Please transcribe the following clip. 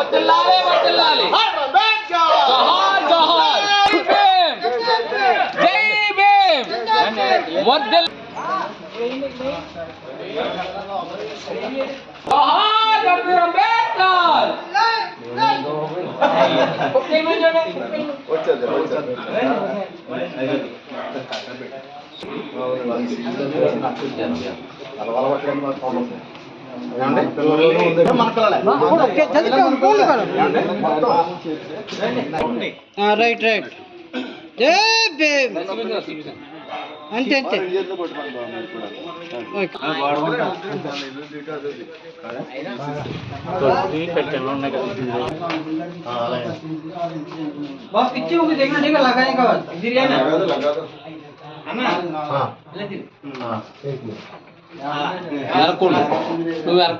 వర్ధిల్లాలి వర్ధిల్లాలి జోహార్ జోహార్ జై భీమ్ వర్ధిల్ జోహార్ డాక్టర్ అంబేద్కర్ రైట్ రైట్ అంతే అంతే बस पीछे होगी देखना ठीक है लगाने का बाद इधर ही है ना लगा दो अन्ना हां हां यार कौन तू यार